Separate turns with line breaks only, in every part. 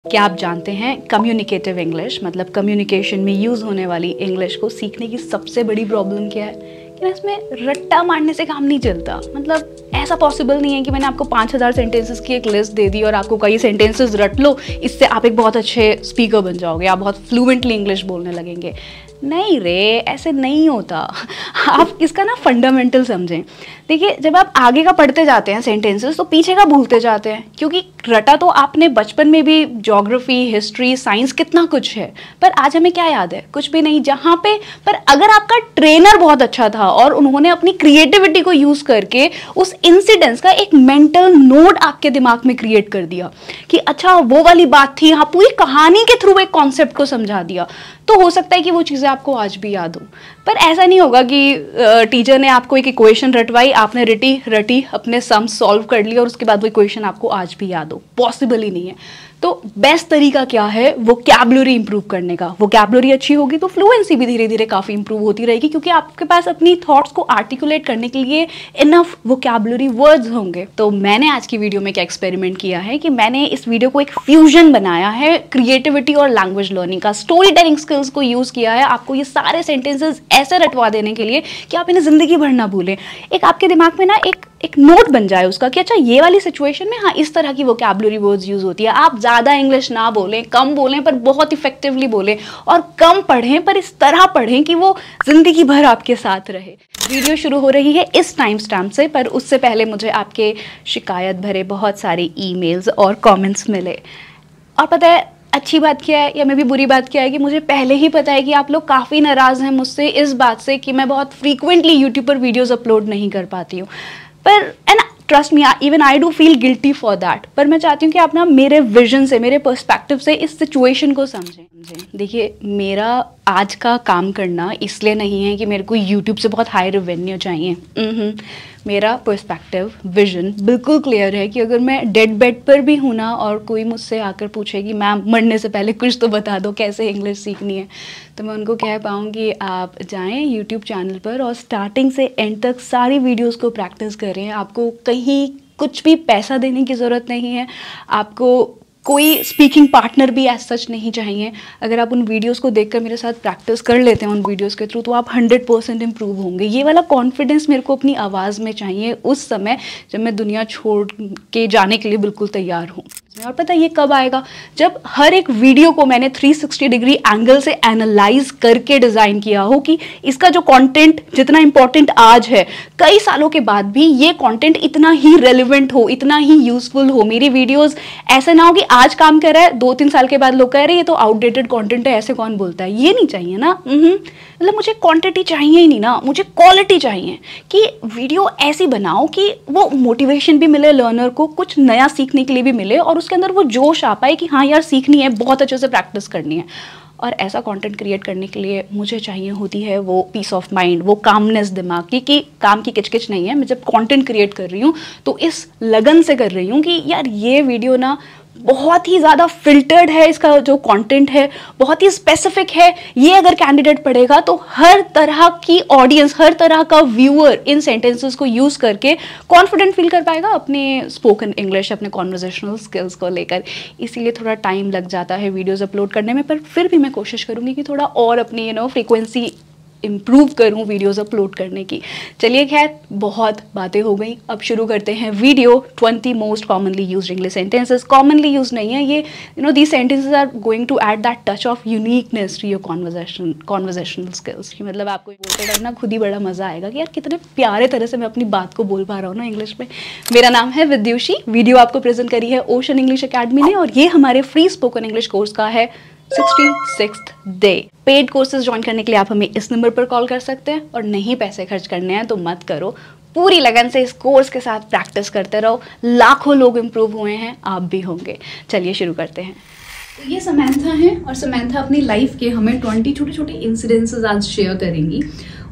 क्या आप जानते हैं कम्युनिकेटिव इंग्लिश मतलब कम्युनिकेशन में यूज़ होने वाली इंग्लिश को सीखने की सबसे बड़ी प्रॉब्लम क्या है कि ना इसमें रट्टा मारने से काम नहीं चलता। मतलब ऐसा पॉसिबल नहीं है कि मैंने आपको 5000 सेंटेंसेस की एक लिस्ट दे दी और आपको कई सेंटेंसेस रट लो, इससे आप एक बहुत अच्छे स्पीकर बन जाओगे, आप बहुत फ्लुएंटली इंग्लिश बोलने लगेंगे। नहीं रे, ऐसे नहीं होता। आप इसका ना फंडामेंटल समझें। देखिए, जब आप आगे का पढ़ते जाते हैं सेंटेंसेस तो पीछे का भूलते जाते हैं, क्योंकि रटा तो आपने बचपन में भी ज्योग्राफी, हिस्ट्री, साइंस कितना कुछ है, पर आज हमें क्या याद है? कुछ भी नहीं। जहाँ पे पर अगर आपका ट्रेनर बहुत अच्छा था और उन्होंने अपनी क्रिएटिविटी को यूज करके उस इंसिडेंस का एक मेंटल नोड आपके दिमाग में क्रिएट कर दिया कि अच्छा वो वाली बात थी, हाँ, पूरी कहानी के थ्रू एक कॉन्सेप्ट को समझा दिया, तो हो सकता है कि वो चीज़ें आपको आज भी याद हो। पर ऐसा नहीं होगा कि टीचर ने आपको एक इक्वेशन रटवाई, आपने रटी अपने सम सॉल्व कर लिया और उसके बाद वो इक्वेशन आपको आज भी याद हो। पॉसिबल ही नहीं है। तो बेस्ट तरीका क्या है? वोकैबुलरी इंप्रूव करने का। वोकैबुलरी अच्छी होगी तो फ्लुएंसी भी धीरे धीरे काफ़ी इंप्रूव होती रहेगी, क्योंकि आपके पास अपनी थॉट्स को आर्टिकुलेट करने के लिए इनफ वोकैबुलरी वर्ड्स होंगे। तो मैंने आज की वीडियो में क्या एक्सपेरिमेंट किया है कि मैंने इस वीडियो को एक फ्यूजन बनाया है क्रिएटिविटी और लैंग्वेज लर्निंग का। स्टोरी टेलिंग स्किल्स को यूज़ किया है आपको ये सारे सेंटेंसेस ऐसे रटवा देने के लिए कि आप इन्हें जिंदगी भर ना भूलें। एक आपके दिमाग में ना एक नोट बन जाए उसका कि अच्छा ये वाली सिचुएशन में हाँ इस तरह की वोकैबुलरी वर्ड्स यूज होती है। आप ज़्यादा इंग्लिश ना बोलें, कम बोलें, पर बहुत इफेक्टिवली बोलें, और कम पढ़ें पर इस तरह पढ़ें कि वो जिंदगी भर आपके साथ रहे। वीडियो शुरू हो रही है इस टाइम स्टैम्प से, पर उससे पहले मुझे आपके शिकायत भरे बहुत सारे ईमेल्स और कमेंट्स मिले। और पता है अच्छी बात क्या है या मे भी बुरी बात क्या है कि मुझे पहले ही पता है कि आप लोग काफ़ी नाराज़ हैं मुझसे इस बात से कि मैं बहुत फ्रीक्वेंटली यूट्यूब पर वीडियोज़ अपलोड नहीं कर पाती हूँ। पर and trust me, even I do feel guilty for that. पर मैं चाहती हूँ कि आप ना मेरे विजन से, मेरे पर्सपेक्टिव से इस सिचुएशन को समझें। देखिए, मेरा आज का काम करना इसलिए नहीं है कि मेरे को यूट्यूब से बहुत हाई रेवेन्यू चाहिए। मेरा पर्सपेक्टिव, विजन बिल्कुल क्लियर है कि अगर मैं डेड बेड पर भी हूँ ना और कोई मुझसे आकर पूछे कि मैम मरने से पहले कुछ तो बता दो कैसे इंग्लिश सीखनी है, तो मैं उनको कह पाऊँगी आप जाएं यूट्यूब चैनल पर और स्टार्टिंग से एंड तक सारी वीडियोस को प्रैक्टिस करें। आपको कहीं कुछ भी पैसा देने की ज़रूरत नहीं है, आपको कोई स्पीकिंग पार्टनर भी एज सच नहीं चाहिए। अगर आप उन वीडियोस को देखकर मेरे साथ प्रैक्टिस कर लेते हैं उन वीडियोस के थ्रू, तो आप 100% इम्प्रूव होंगे। ये वाला कॉन्फिडेंस मेरे को अपनी आवाज़ में चाहिए उस समय जब मैं दुनिया छोड़ के जाने के लिए बिल्कुल तैयार हूँ। और पता है ये कब आएगा? जब हर एक वीडियो को मैंने 360 डिग्री एंगल से एनालाइज करके डिज़ाइन किया हो कि इसका जो कंटेंट जितना इंपॉर्टेंट आज है, कई सालों के बाद भी ये कंटेंट इतना ही रेलिवेंट हो, इतना ही यूजफुल हो। मेरी वीडियोस ऐसे ना हो कि आज काम कर रहा है 2-3 साल के बाद लोग कह रहे हैं ये तो आउटडेटेड कंटेंट है, ऐसे कौन बोलता है। ये नहीं चाहिए ना। मतलब मुझे क्वांटिटी चाहिए ही नहीं ना, मुझे क्वालिटी चाहिए कि वीडियो ऐसी बनाओ कि वो मोटिवेशन भी मिले लर्नर को, कुछ नया सीखने के लिए भी मिले और उसके अंदर वो जोश आ पाए कि हाँ यार सीखनी है, बहुत अच्छे से प्रैक्टिस करनी है। और ऐसा कंटेंट क्रिएट करने के लिए मुझे चाहिए होती है वो पीस ऑफ माइंड, वो कामनेस दिमाग की कि काम की किचकिच नहीं है। मैं जब कंटेंट क्रिएट कर रही हूँ तो इस लगन से कर रही हूँ कि यार ये वीडियो ना बहुत ही ज़्यादा फिल्टर्ड है, इसका जो कंटेंट है बहुत ही स्पेसिफिक है। ये अगर कैंडिडेट पढ़ेगा तो हर तरह की ऑडियंस, हर तरह का व्यूअर इन सेंटेंसेस को यूज़ करके कॉन्फिडेंट फील कर पाएगा अपने स्पोकन इंग्लिश, अपने कॉन्वर्जेशनल स्किल्स को लेकर। इसीलिए थोड़ा टाइम लग जाता है वीडियोज़ अपलोड करने में, पर फिर भी मैं कोशिश करूँगी कि थोड़ा और अपनी फ्रीक्वेंसी इम्प्रूव करूँ वीडियोज़ अपलोड करने की। चलिए खैर, बहुत बातें हो गई, अब शुरू करते हैं video. 20 most commonly used English sentences. Commonly use नहीं है ये, these sentences are going to add that touch of uniqueness to your conversational skills. मतलब आपको बोलते रहना खुद ही बड़ा मज़ा आएगा कि यार कितने प्यारे तरह से मैं अपनी बात को बोल पा रहा हूँ ना इंग्लिश में। मेरा नाम है विद्युषी। वीडियो आपको प्रेजेंट करी है ओशन इंग्लिश अकेडमी ने, और ये हमारे फ्री स्पोकन इंग्लिश कोर्स का है 66th day. Paid courses join करने के लिए आप हमें इस नंबर पर कॉल कर सकते हैं, और नहीं पैसे खर्च करने हैं तो मत करो। पूरी लगन से इस कोर्स के साथ प्रैक्टिस करते रहो। लाखों लोग इंप्रूव हुए हैं, आप भी होंगे। चलिए शुरू करते हैं। तो ये समंथा है और समंथा अपनी लाइफ के हमें 20 छोटे छोटे इंसिडेंसेस आज शेयर करेंगी।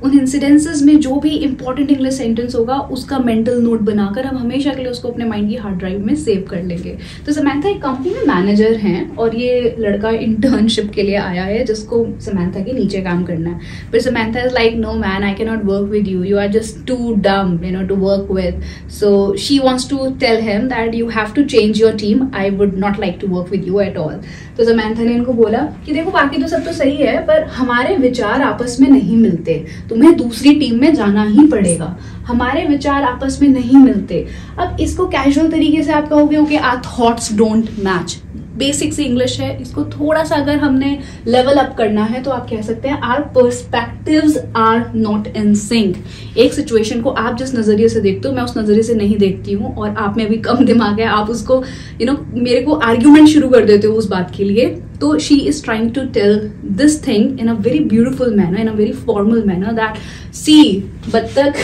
उन इंसिडेंसेस में जो भी इंपॉर्टेंट इंग्लिश सेंटेंस होगा उसका मेंटल नोट बनाकर हम हमेशा के लिए उसको अपने माइंड की हार्ड ड्राइव में सेव कर लेंगे। तो समंथा एक कंपनी में मैनेजर हैं और ये लड़का इंटर्नशिप के लिए आया है जिसको समंथा के नीचे काम करना है। फिर Samantha is like, no man, I can not work with you, you are just too dumb to work with. So she wants to tell him that you have to change your team, I would not like to work with you at all. तो Samantha ने इनको बोला कि देखो बाकी तो सब तो सही है पर हमारे विचार आपस में नहीं मिलते, तुम्हें दूसरी टीम में जाना ही पड़ेगा, हमारे विचार आपस में नहीं मिलते। अब इसको कैजुअल तरीके से आप कहोगे okay our thoughts don't match, basic सी इंग्लिश है, इसको थोड़ा सा अगर हमने लेवल अप करना है तो आप कह सकते हैं our perspectives are not in sync. एक सिचुएशन को आप जिस नजरिए से देखते हो मैं उस नजरिए से नहीं देखती हूँ और आप में अभी कम दिमाग है, आप उसको मेरे को आर्ग्यूमेंट शुरू कर देते हो उस बात के लिए। तो she is trying to tell this thing in a very beautiful manner, in a very formal manner that सी बत्तख,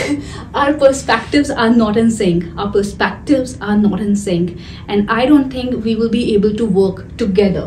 our perspectives are not in sync, our perspectives are not in sync and I don't think we will be able to work together।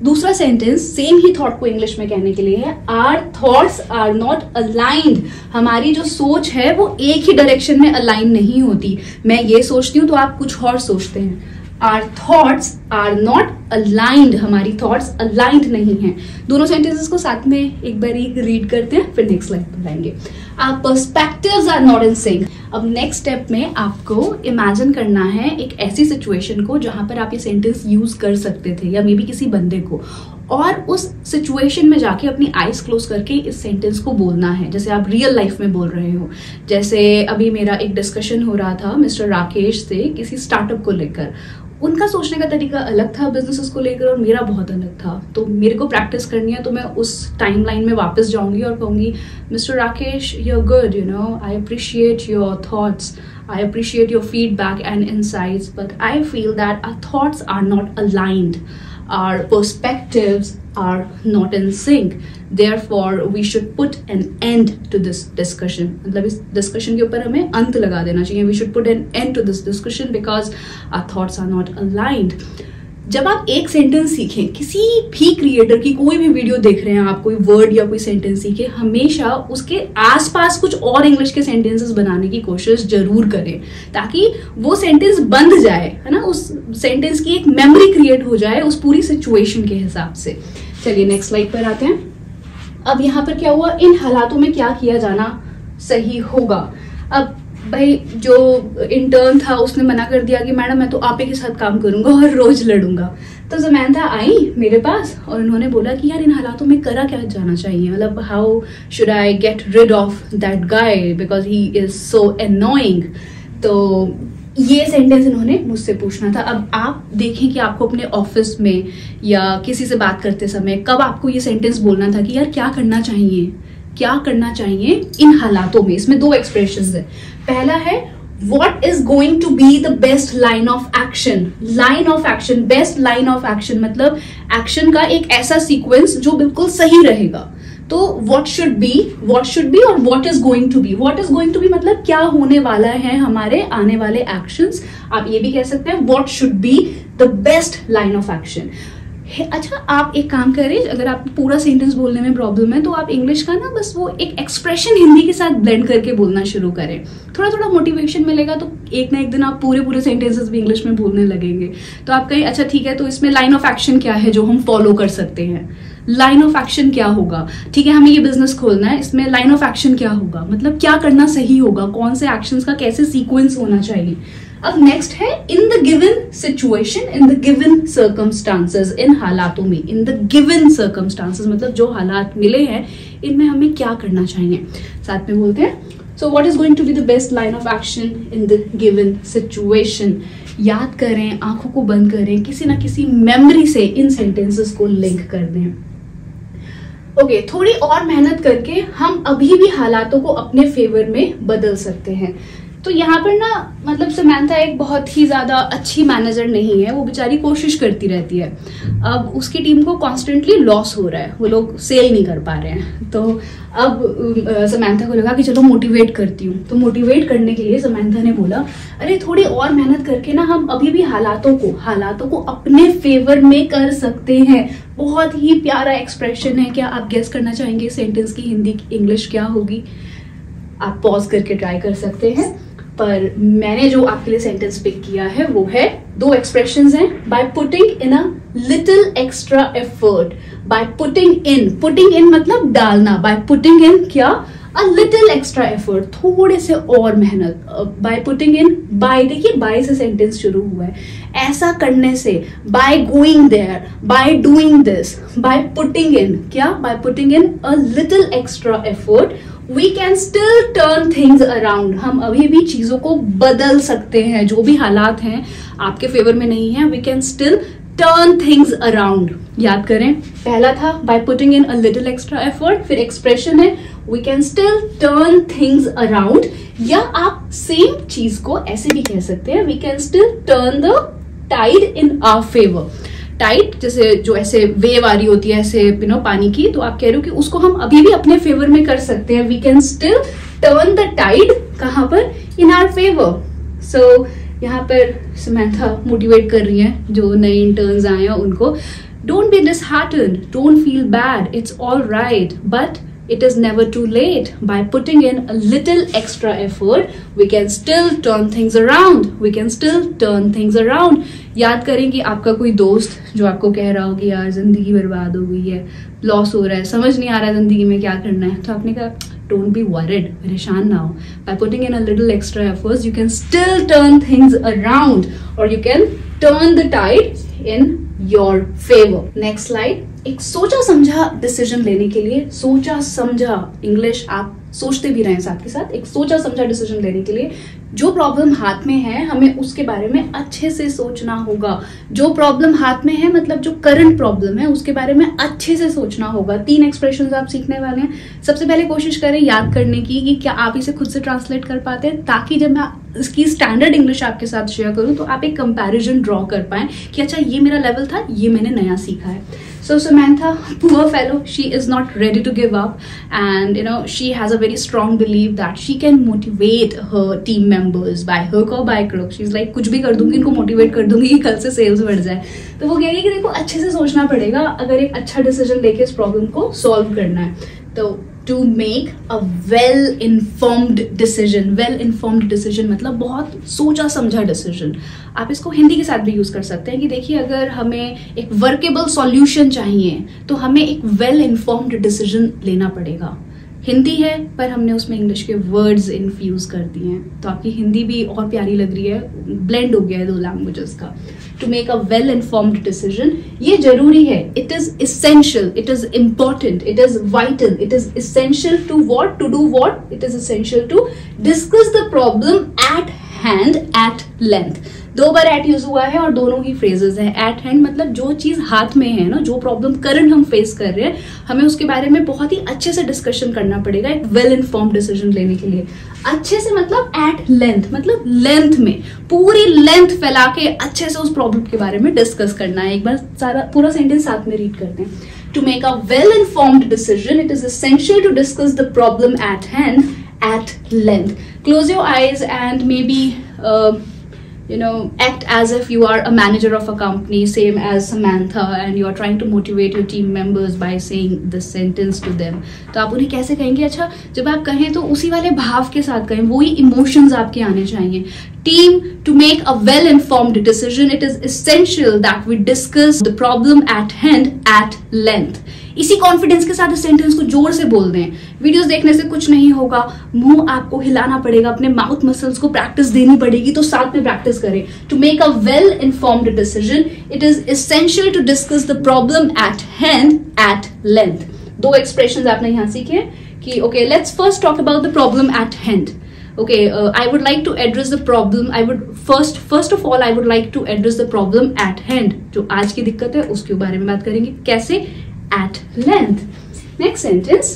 दूसरा sentence same ही thought को English में कहने के लिए है, our thoughts are not aligned, हमारी जो सोच है वो एक ही डायरेक्शन में अलाइन नहीं होती। मैं ये सोचती हूँ तो आप कुछ और सोचते हैं। Our thoughts are not aligned, हमारी थॉट्स अलाइंड नहीं हैं। दोनों सेंटेंसेस को साथ में एक बार रीड करते हैं फिर नेक्स्ट स्लाइड पर आएंगे। Our perspectives are not in sync. अब नेक्स्ट स्टेप में आपको इमेजिन करना है एक ऐसी सिचुएशन को जहां पर आप ये सेंटेंस यूज कर सकते थे या मे बी किसी बंदे को, और उस सिचुएशन में जाके अपनी आईज क्लोज करके इस सेंटेंस को बोलना है जैसे आप रियल लाइफ में बोल रहे हो। जैसे अभी मेरा एक डिस्कशन हो रहा था मिस्टर राकेश से किसी स्टार्टअप को लेकर, उनका सोचने का तरीका अलग था बिजनेसेस को लेकर और मेरा बहुत अलग था। तो मेरे को प्रैक्टिस करनी है तो मैं उस टाइमलाइन में वापस जाऊंगी और कहूंगी mister Rakesh you are good, I appreciate your thoughts, I appreciate your feedback and insights, but I feel that our thoughts are not aligned. Our perspectives are not in sync. Therefore, we should put an end to this discussion. मतलब इस discussion के ऊपर हमें अंत लगा देना चाहिए. We should put an end to this discussion because our thoughts are not aligned. जब आप एक सेंटेंस सीखें, किसी भी क्रिएटर की कोई भी वीडियो देख रहे हैं आप, कोई वर्ड या कोई सेंटेंस सीखे, हमेशा उसके आसपास कुछ और इंग्लिश के सेंटेंसेस बनाने की कोशिश जरूर करें ताकि वो सेंटेंस बंध जाए, है ना, उस सेंटेंस की एक मेमोरी क्रिएट हो जाए उस पूरी सिचुएशन के हिसाब से। चलिए नेक्स्ट स्लाइड पर आते हैं। अब यहाँ पर क्या हुआ, इन हालातों में क्या किया जाना सही होगा। अब भाई जो इंटर्न था उसने मना कर दिया कि मैडम मैं तो आप ही के साथ काम करूंगा और रोज लड़ूंगा। तो समंथा आई मेरे पास और उन्होंने बोला कि यार इन हालातों में करा क्या जाना चाहिए, मतलब how should I get rid of that guy because he is so annoying. तो ये सेंटेंस इन्होंने मुझसे पूछना था। अब आप देखें कि आपको अपने ऑफिस में या किसी से बात करते समय कब आपको ये सेंटेंस बोलना था कि यार क्या करना चाहिए, क्या करना चाहिए इन हालातों में। इसमें दो एक्सप्रेशंस है। पहला है what is going to be the best line of action, line of action, best line of action मतलब एक्शन का एक ऐसा सीक्वेंस जो बिल्कुल सही रहेगा। तो what should be और what is going to be, what is going to be मतलब क्या होने वाला है हमारे आने वाले एक्शंस। आप ये भी कह सकते हैं what should be the best line of action। अच्छा आप एक काम करें, अगर आप पूरा सेंटेंस बोलने में प्रॉब्लम है तो आप इंग्लिश का ना बस वो एक एक्सप्रेशन हिंदी के साथ ब्लेंड करके बोलना शुरू करें, थोड़ा थोड़ा मोटिवेशन मिलेगा तो एक ना एक दिन आप पूरे सेंटेंसेस भी इंग्लिश में बोलने लगेंगे। तो आप कहें अच्छा ठीक है तो इसमें लाइन ऑफ एक्शन क्या है जो हम फॉलो कर सकते हैं, लाइन ऑफ एक्शन क्या होगा, ठीक है हमें ये बिजनेस खोलना है, इसमें लाइन ऑफ एक्शन क्या होगा, मतलब क्या करना सही होगा, कौन से एक्शंस का कैसे सीक्वेंस होना चाहिए। अब नेक्स्ट है in the given situation, in the given circumstances, इन हालातों में, इन द गिवन सर्कमस्टांसेस मतलब जो हालात मिले हैं इनमें हमें क्या करना चाहिए। साथ में बोलते हैं so what is going to be the best line of action in the given situation. याद करें, आंखों को बंद करें, किसी ना किसी मेमोरी से इन सेंटेंसेस को लिंक कर दें। ओके, थोड़ी और मेहनत करके हम अभी भी हालातों को अपने फेवर में बदल सकते हैं। तो यहाँ पर ना मतलब समंथा एक बहुत ही ज्यादा अच्छी मैनेजर नहीं है, वो बेचारी कोशिश करती रहती है। अब उसकी टीम को कॉन्स्टेंटली लॉस हो रहा है, वो लोग सेल नहीं कर पा रहे हैं। तो अब समंथा को लगा कि चलो मोटिवेट करती हूँ। तो मोटिवेट करने के लिए समंथा ने बोला, अरे थोड़ी और मेहनत करके ना हम अभी भी हालातों को अपने फेवर में कर सकते हैं। बहुत ही प्यारा एक्सप्रेशन है। क्या आप गेस करना चाहेंगे सेंटेंस की हिंदी इंग्लिश क्या होगी? आप पॉज करके ट्राई कर सकते हैं, पर मैंने जो आपके लिए सेंटेंस पिक किया है वो है, 2 एक्सप्रेशंस हैं। Bye putting in a little extra effort, bye putting इन मतलब डालना, बाय पुटिंग इन क्या, अ लिटिल एक्स्ट्रा एफर्ट, थोड़े से और मेहनत। बाय पुटिंग इन, बाय देखिए बाय से सेंटेंस शुरू हुआ है, ऐसा करने से, by going there, by doing this, by putting in क्या, by putting in a little extra effort we can still turn things around. हम अभी भी चीजों को बदल सकते हैं, जो भी हालात हैं आपके फेवर में नहीं है, we can still turn things around. याद करें, पहला था by putting in a little extra effort, फिर एक्सप्रेशन है we can still turn things around, या आप सेम चीज को ऐसे भी कह सकते हैं, we can still turn the tide in our favour. Tide जैसे जो ऐसे वेव आ रही होती है ऐसे पानी की, तो आप कह रहे हो कि उसको हम अभी भी अपने फेवर में कर सकते हैं। We can still turn the tide, कहां पर, इन आवर फेवर। सो यहाँ पर समंथा मोटिवेट कर रही हैं जो नए इंटर्न्स आए हैं उनको, don't be disheartened, don't feel bad, it's all right, but it is never too late. By putting in a little extra effort, we can still turn things around. We can still turn things around. याद करें कि आपका कोई दोस्त जो आपको कह रहा हो कि यार जिंदगी बर्बाद हो गई है, लॉस हो रहा है, समझ नहीं आ रहा है जिंदगी में क्या करना है, तो आपने कहा don't be worried, परेशान ना हो. By putting in a little extra efforts, you can still turn things around, or you can turn the tide in your favor. Next slide. एक सोचा समझा डिसीजन लेने के लिए, सोचा समझा इंग्लिश आप सोचते भी रहें साथ के साथ, एक सोचा समझा डिसीजन लेने के लिए जो प्रॉब्लम हाथ में है हमें उसके बारे में अच्छे से सोचना होगा। जो प्रॉब्लम हाथ में है मतलब जो करंट प्रॉब्लम है उसके बारे में अच्छे से सोचना होगा। 3 एक्सप्रेशंस आप सीखने वाले हैं। सबसे पहले कोशिश करें याद करने की कि क्या आप इसे खुद से ट्रांसलेट कर पाते हैं, ताकि जब मैं इसकी स्टैंडर्ड इंग्लिश आपके साथ शेयर करूं तो आप एक कंपैरिजन ड्रॉ कर पाएं कि अच्छा ये मेरा लेवल था, ये मैंने नया सीखा है। So Samantha, poor fellow, she is not ready to give up, and she has a very strong belief that she can motivate her team members by hook or by crook. She's like कुछ भी कर दूंगी, इनको motivate कर दूंगी कि कल से सेल्स बढ़ जाए। तो वो कहेगी कि देखो अच्छे से सोचना पड़ेगा अगर एक अच्छा डिसीजन लेके इस प्रॉब्लम को सॉल्व करना है। तो to make a well-informed decision मतलब बहुत सोचा समझा डिसीजन। आप इसको हिंदी के साथ भी यूज कर सकते हैं कि देखिए अगर हमें एक वर्केबल सॉल्यूशन चाहिए तो हमें एक वेल इन्फॉर्म्ड डिसीजन लेना पड़ेगा। हिंदी है पर हमने उसमें इंग्लिश के वर्ड्स इन्फ्यूज कर दिए हैं, तो आपकी हिंदी भी और प्यारी लग रही है, ब्लेंड हो गया है 2 लैंग्वेजेस का। To make a well informed decision ये जरूरी है, it is essential, it is important, it is vital, it is essential to what, to do what, it is essential to discuss the problem at hand at length. 2 बार at use हुआ है और दोनों ही phrases हैं। At hand मतलब जो चीज हाथ में है ना, जो प्रॉब्लम करंट हम फेस कर रहे हैं, हमें उसके बारे में बहुत ही अच्छे से डिस्कशन करना पड़ेगा एक वेल इन्फॉर्म्ड डिसीजन लेने के लिए। अच्छे से मतलब एट लेंथ मतलब लेंथ में, पूरी लेंथ फैला के अच्छे से उस प्रॉब्लम के बारे में डिस्कस करना है। एक बार सारा पूरा सेंटेंस साथ में रीड करते हैं। To make a well informed decision it is essential to discuss the problem at hand at length. Close your eyes and maybe act as if you are a manager of a company, same as Samantha, and you are trying to motivate your team members by saying this sentence to them. तो आप उन्हें कैसे कहेंगे? अच्छा जब आप कहें तो उसी वाले भाव के साथ कहें, वही इमोशंस आपके आने चाहिए। Team, to make a well-informed decision, it is essential that we discuss the problem at hand at length. इसी कॉन्फिडेंस के साथ इस सेंटेंस को जोर से बोल दें। वीडियोस देखने से कुछ नहीं होगा, मुंह आपको हिलाना पड़ेगा, अपने माउथ मसल्स को प्रैक्टिस देनी पड़ेगी, तो साथ में प्रैक्टिस करें। To make a well informed decision it is essential to discuss the problem at hand at length. 2 expressions आपने यहां सीखे कि okay let's first talk about the problem at hand. Okay, I would like to address the problem. I would first of all I would like to address the problem at hand. जो आज की दिक्कत है उसके बारे में बात करेंगे। कैसे? At length. Next sentence.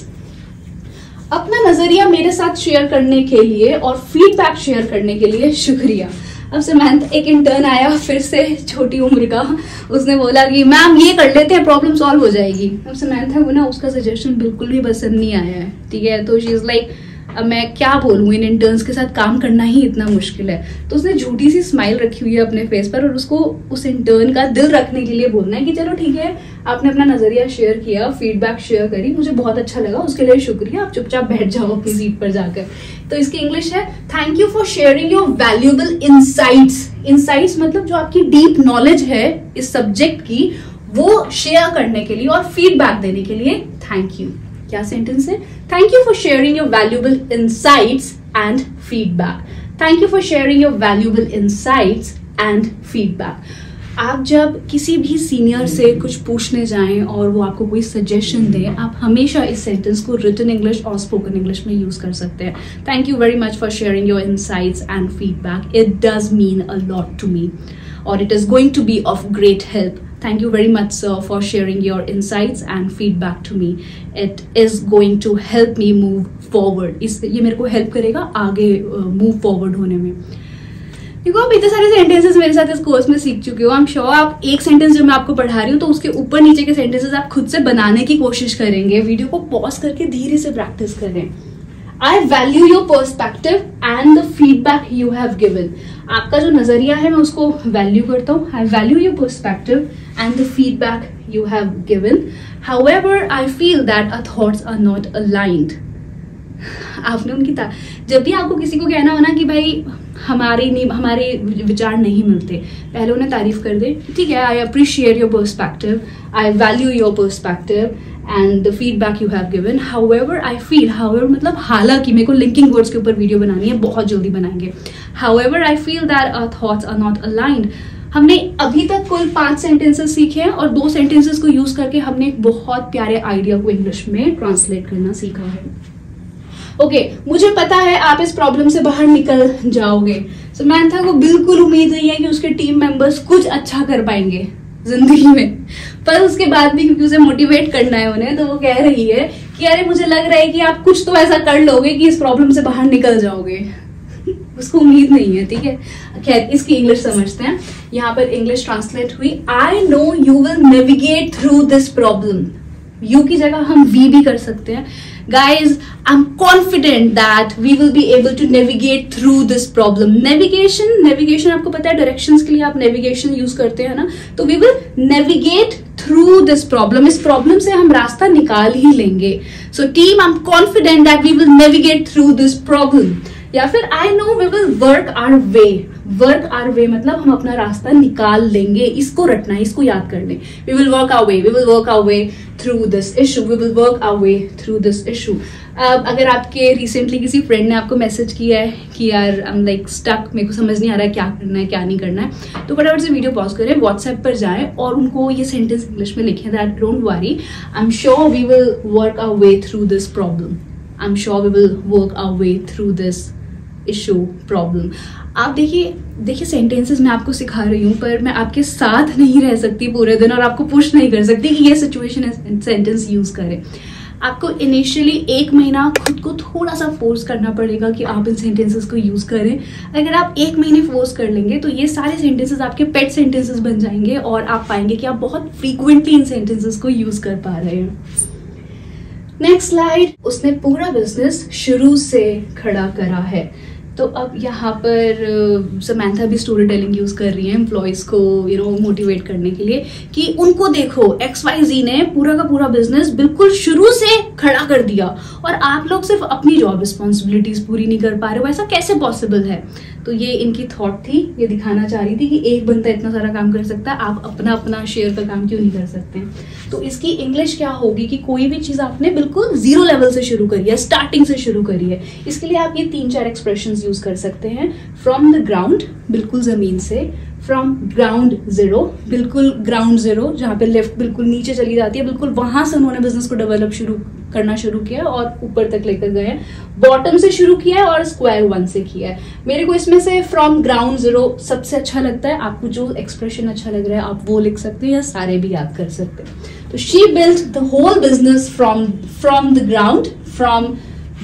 अपना नजरिया मेरे साथ शेयर करने के लिए और फीडबैक शेयर करने के लिए शुक्रिया। अब समंथा, एक इंटर्न आया फिर से छोटी उम्र का, उसने बोला कि मैम ये कर लेते हैं, प्रॉब्लम सॉल्व हो जाएगी। अब समंथा को ना उसका सजेशन बिल्कुल भी पसंद नहीं आया है, ठीक है। तो शी इज लाइक, अब मैं क्या बोलूँ, इन इंटर्न्स के साथ काम करना ही इतना मुश्किल है। तो उसने झूठी सी स्माइल रखी हुई है अपने फेस पर, और उसको उस इंटर्न का दिल रखने के लिए बोलना है कि चलो ठीक है, आपने अपना नजरिया शेयर किया, फीडबैक शेयर करी, मुझे बहुत अच्छा लगा, उसके लिए शुक्रिया, आप चुपचाप बैठ जाओ अपनी सीट पर जाकर। तो इसकी इंग्लिश है, thank you for sharing your valuable insights. Insights मतलब जो आपकी डीप नॉलेज है इस सब्जेक्ट की, वो शेयर करने के लिए और फीडबैक देने के लिए थैंक यू। क्या सेंटेंस है? Thank you for sharing your valuable insights and feedback. Thank you for sharing your valuable insights and feedback. आप जब किसी भी सीनियर से कुछ पूछने जाएं और वो आपको कोई सजेशन दें, आप हमेशा इस सेंटेंस को रिटन इंग्लिश और स्पोकन इंग्लिश में यूज कर सकते हैं। Thank you very much for sharing your insights and feedback, it does mean a lot to me और it is going to be of great help. Thank you very much, sir, for sharing your insights and feedback to me. It is going to help me move forward. ये मेरे को help करेगा आगे move forward होने में। देखो, आप इतने सारे सेंटेंसेस मेरे साथ इस कोर्स में सीख चुके हो। I'm sure आप एक सेंटेंस जो मैं आपको पढ़ा रही हूँ तो उसके ऊपर नीचे के सेंटेंसेस आप खुद से बनाने की कोशिश करेंगे। वीडियो को पॉज करके धीरे से प्रैक्टिस करें। I value your perspective and the feedback you have given. आपका जो नजरिया है मैं उसको वैल्यू करता हूँ। I value your perspective and the feedback you have given. However, I feel that our thoughts are not aligned. आपने उनकी जब भी आपको किसी को कहना हो ना कि भाई हमारे विचार नहीं मिलते, पहले उन्हें तारीफ कर दे, ठीक है, I appreciate your perspective, I value your perspective and the feedback you have given. However, I feel, however मतलब हालांकि, मेरे को लिंकिंग वर्ड्स के ऊपर वीडियो बनानी है, बहुत जल्दी बनाएंगे। However, I feel that our thoughts are not aligned. हमने अभी तक कुल 5 सेंटेंसेस सीखे हैं और 2 सेंटेंसेस को यूज करके हमने एक बहुत प्यारे आइडिया को इंग्लिश में ट्रांसलेट करना सीखा है। ओके, मुझे पता है आप इस प्रॉब्लम से बाहर निकल जाओगे। समंथा को बिल्कुल उम्मीद नहीं है कि उसके टीम मेंबर्स कुछ अच्छा कर पाएंगे जिंदगी में, पर उसके बाद भी क्योंकि उसे मोटिवेट करना है उन्हें, तो वो कह रही है कि अरे मुझे लग रहा है कि आप कुछ तो ऐसा कर लोगे कि इस प्रॉब्लम से बाहर निकल जाओगे। उसको उम्मीद नहीं है, ठीक है। खैर, इसकी इंग्लिश समझते हैं। यहाँ पर इंग्लिश ट्रांसलेट हुई, I know you will navigate through this problem. You की जगह हम वी भी कर सकते हैं। Guys, I'm confident that we will be able to navigate through this problem. Navigation आपको पता है, directions के लिए आप navigation use करते हैं ना, तो we will navigate through this problem. इस problem से हम रास्ता निकाल ही लेंगे। So team, I'm confident that we will navigate through this problem. या फिर I know we will work our way. Work our way मतलब हम अपना रास्ता निकाल लेंगे। इसको रटना है, इसको याद कर लें। We will work our way, we will work our way through this issue, we will work our way through this issue. अगर आपके रिसेंटली किसी फ्रेंड ने आपको मैसेज किया है कि यार आई एम लाइक स्टक, मेरे को समझ नहीं आ रहा है क्या करना है क्या नहीं करना है, तो फटाफट से वीडियो पॉज करें, व्हाट्सएप पर जाएं और उनको ये सेंटेंस इंग्लिश में लिखें that don't worry, I am sure we will work our way through this problem, I am sure we will work our way through this issue problem. आप देखिए सेंटेंसेस मैं आपको सिखा रही हूँ, पर मैं आपके साथ नहीं रह सकती पूरे दिन और आपको पुश नहीं कर सकती कि ये सिचुएशन सेंटेंस यूज करें। आपको इनिशियली 1 महीना खुद को थोड़ा सा फोर्स करना पड़ेगा कि आप इन सेंटेंसेस को यूज करें। अगर आप 1 महीने फोर्स कर लेंगे तो ये सारे सेंटेंसेस आपके पेट सेंटेंसेस बन जाएंगे और आप पाएंगे कि आप बहुत फ्रीक्वेंटली इन सेंटेंसेस को यूज कर पा रहे हैं। Next slide. उसने पूरा बिजनेस शुरू से खड़ा करा है। तो अब यहाँ पर समंथा भी स्टोरी टेलिंग यूज कर रही है एम्प्लॉयज को मोटिवेट करने के लिए कि उनको देखो XYZ ने पूरा का पूरा बिजनेस बिल्कुल शुरू से खड़ा कर दिया और आप लोग सिर्फ अपनी जॉब रिस्पॉन्सिबिलिटीज पूरी नहीं कर पा रहे हो, ऐसा कैसे पॉसिबल है। तो ये इनकी थॉट थी, ये दिखाना चाह रही थी कि एक बंदा इतना सारा काम कर सकता है, आप अपना अपना शेयर का काम क्यों नहीं कर सकते। तो इसकी इंग्लिश क्या होगी कि कोई भी चीज आपने बिल्कुल 0 लेवल से शुरू करी है, स्टार्टिंग से शुरू करी है। इसके लिए आप ये 3-4 एक्सप्रेशंस यूज कर सकते हैं। फ्रॉम द ग्राउंड, बिल्कुल जमीन से। फ्रॉम ग्राउंड जीरो, बिल्कुल ग्राउंड जीरो जहाँ पे लेफ्ट बिल्कुल नीचे चली जाती है, बिल्कुल वहां से उन्होंने बिजनेस को डेवलप करना शुरू किया और ऊपर तक लेकर गए। बॉटम से शुरू किया है और स्क्वायर 1 से किया है। मेरे को इसमें से फ्रॉम ग्राउंड जीरो सबसे अच्छा लगता है। आपको जो एक्सप्रेशन अच्छा लग रहा है आप वो लिख सकते हैं या सारे भी याद कर सकते हैं। तो she built the whole business from the ground, from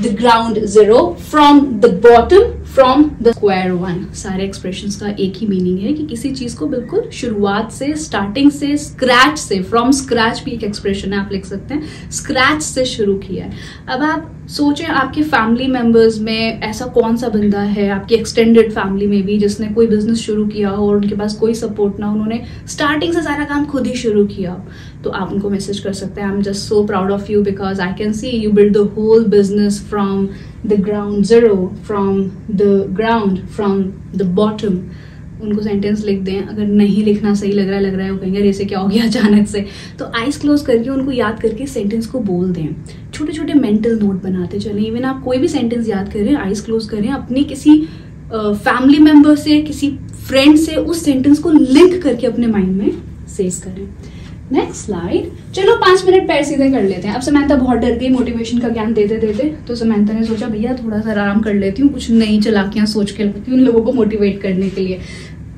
the ground zero, from the bottom, from the square one. सारे एक्सप्रेशंस का एक ही मीनिंग है कि किसी चीज को बिल्कुल शुरुआत से, स्टार्टिंग से, स्क्रैच से, फ्रॉम स्क्रैच भी एक एक्सप्रेशन है, आप लिख सकते हैं, स्क्रैच से शुरू किया है। अब आप सोचें आपके फैमिली मेंबर्स में ऐसा कौन सा बंदा है, आपकी एक्सटेंडेड फैमिली में भी, जिसने कोई बिजनेस शुरू किया हो और उनके पास कोई सपोर्ट ना, उन्होंने स्टार्टिंग से सारा काम खुद ही शुरू किया, तो आप उनको मैसेज कर सकते हैं, I am just so proud of you because I can see you build the whole business from the ground zero, from the ground, from the bottom. उनको सेंटेंस लिख दें। अगर नहीं लिखना सही लग रहा है वो कहेंगे अरे ऐसे क्या हो गया अचानक से, तो आइज क्लोज करके उनको याद करके सेंटेंस को बोल दें। छोटे छोटे मेंटल नोट बनाते चलें। इवन आप कोई भी सेंटेंस याद करें, आइज क्लोज करें, अपने किसी फैमिली मेंबर से, किसी फ्रेंड से उस सेंटेंस को लिंक करके अपने माइंड में सेव करें। Next slide. चलो 5 मिनट पैर सीधे कर लेते हैं। अब समंथा बहुत डर गई मोटिवेशन का ज्ञान देते देते, तो समंथा ने सोचा भैया थोड़ा सा आराम कर लेती हूँ, कुछ नई चालाकियां सोच के लगाती हूँ उन लोगों को मोटिवेट करने के लिए।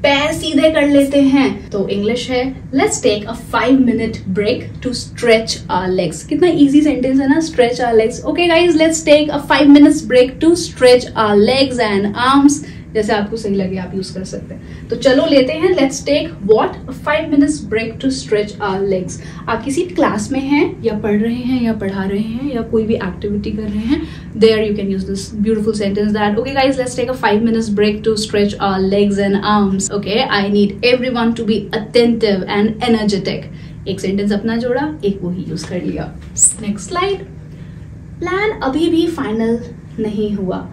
पैर सीधे कर लेते हैं। तो इंग्लिश है let's take a 5 minute break to stretch our legs. कितना इजी सेंटेंस है ना, stretch our legs. Okay guys, let's take a 5 minutes break to stretch our legs and arms. जैसे आपको सही लगे आप यूज कर सकते हैं। तो चलो लेते हैं, let's take what 5 minutes break to stretch our legs. आप किसी क्लास में हैं या पढ़ रहे हैं या पढ़ा रहे हैं या कोई भी एक्टिविटी कर रहे हैं, there you can use this beautiful sentence that okay guys let's take a 5 minutes break to stretch our legs and arms. Okay, I need everyone to be attentive and energetic. एक sentence अपना जोड़ा, एक वो ही use कर लिया। Next slide. Plan अभी भी final नहीं हुआ।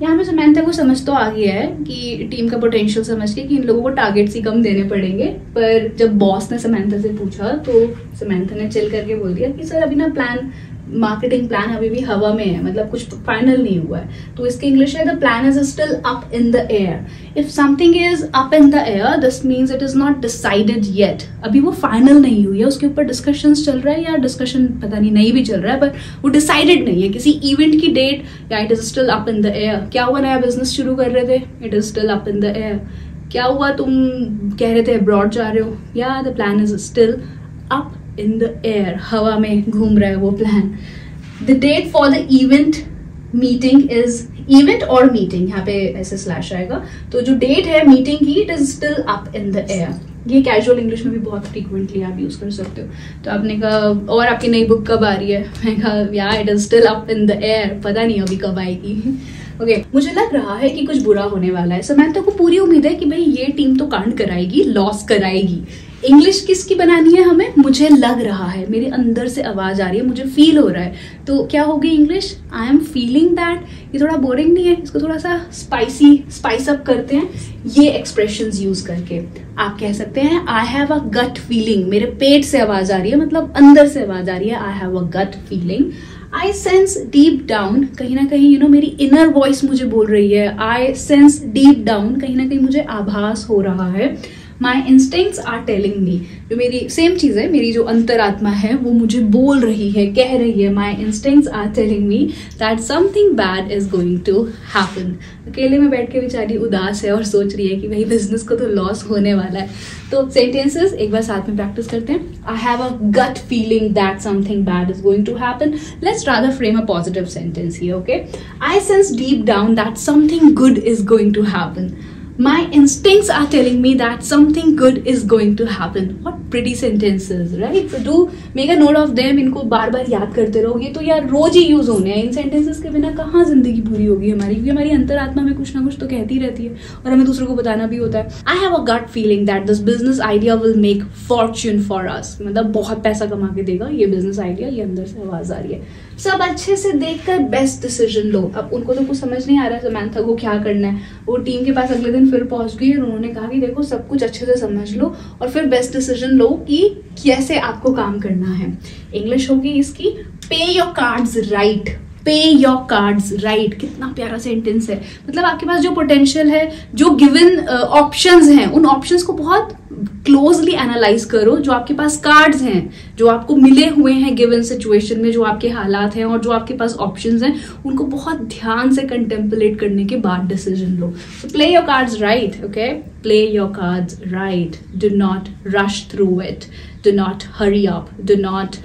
यहाँ पे समंथा को समझ तो आ गया है कि टीम का पोटेंशियल समझ के कि इन लोगों को टारगेट्स ही कम देने पड़ेंगे, पर जब बॉस ने समंथा से पूछा तो समंथा ने चिल करके बोल दिया कि सर अभी ना प्लान, मार्केटिंग प्लान अभी भी हवा में है, मतलब कुछ फाइनल नहीं हुआ है। तो इसके इंग्लिश है the plan is still up in the air. If something is up in the air this means it is not decided yet. अभी वो फाइनल नहीं हुई है, उसके ऊपर डिस्कशंस चल रहा है, या डिस्कशन पता नहीं भी चल रहा है, पर वो डिसाइडेड नहीं है किसी इवेंट की डेट, या it is still up in the air. क्या हुआ, नया बिजनेस शुरू कर रहे थे, it is still up in the air. क्या हुआ, तुम कह रहे थे अब्रॉड जा रहे हो, या the plan is still up in the air, हवा में घूम रहा है वो plan. The date for the event meeting is event or meeting, यहाँ पे ऐसे स्लैश आएगा, तो जो डेट है मीटिंग की it is still up in the air। ये कैजुअल इंग्लिश में भी बहुत फ्रीक्वेंटली आप यूज कर सकते हो। तो आपने कहा और आपकी नई बुक कब आ रही है, मैंने कहा या it is still up in the air, पता नहीं अभी कब आएगी। ओके, मुझे लग रहा है कि कुछ बुरा होने वाला है। समंथा को पूरी उम्मीद है कि भाई ये टीम तो कांड कराएगी, लॉस कराएगी। इंग्लिश किसकी बनानी है हमें, मुझे लग रहा है, मेरे अंदर से आवाज आ रही है, मुझे फील हो रहा है। तो क्या होगी English, I am feeling that. ये थोड़ा बोरिंग नहीं है, इसको थोड़ा सा स्पाइस अप करते हैं ये एक्सप्रेशंस यूज करके। आप कह सकते हैं I have a gut feeling, मेरे पेट से आवाज आ रही है, मतलब अंदर से आवाज आ रही है, I have a gut feeling. I sense deep down, कहीं ना कहीं मेरी इनर वॉइस मुझे बोल रही है। आई सेंस डीप डाउन, कहीं ना कहीं मुझे आभास हो रहा है। माई इंस्टिंक्ट्स आर टेलिंग मी, जो मेरी सेम चीज है, मेरी जो अंतरात्मा है वो मुझे बोल रही है, कह रही है। My instincts are telling me that something bad is going to happen. अकेले में बैठ के बेचारी उदास है और सोच रही है कि भाई बिजनेस को तो लॉस होने वाला है। तो सेंटेंसेस एक बार साथ में प्रैक्टिस करते हैं। I have a gut feeling that something bad is going to happen. Let's rather frame a positive sentence here, okay. I sense deep down that something good is going to happen. My instincts are telling me that something good is going to happen. What pretty sentences, right? So do make a note of them. इनको बार बार याद करते रहो। ये तो यार रोज ही use होने हैं। इन sentences के बिना कहाँ जिंदगी पूरी होगी हमारी, क्योंकि हमारी अंतरात्मा में कुछ ना कुछ तो कहती रहती है और हमें दूसरों को बताना भी होता है। I have a gut feeling that this business idea will make fortune for us. मतलब बहुत पैसा कमा के देगा ये बिजनेस आइडिया, ये अंदर से आवाज आ रही है। सब अच्छे से देखकर बेस्ट डिसीजन लो। अब उनको तो कुछ समझ नहीं आ रहा है समंथा को क्या करना है। वो टीम के पास अगले दिन फिर पहुंच गई और उन्होंने कहा कि देखो सब कुछ अच्छे से समझ लो और फिर बेस्ट डिसीजन लो कि कैसे आपको काम करना है। इंग्लिश होगी इसकी पे योर कार्ड्स राइट। पे योर कार्ड्स राइट, कितना प्यारा सेंटेंस है। मतलब आपके पास जो पोटेंशियल है, जो गिवन ऑप्शंस हैं, उन ऑप्शंस को बहुत क्लोजली एनालाइज करो। जो आपके पास कार्ड्स हैं, जो आपको मिले हुए हैं गिवन सिचुएशन में, जो आपके हालात हैं और जो आपके पास ऑप्शंस हैं, उनको बहुत ध्यान से कंटेम्पलेट करने के बाद डिसीजन लो। तो play your cards right, okay, play your cards right. Do not rush through it, do not hurry up, do not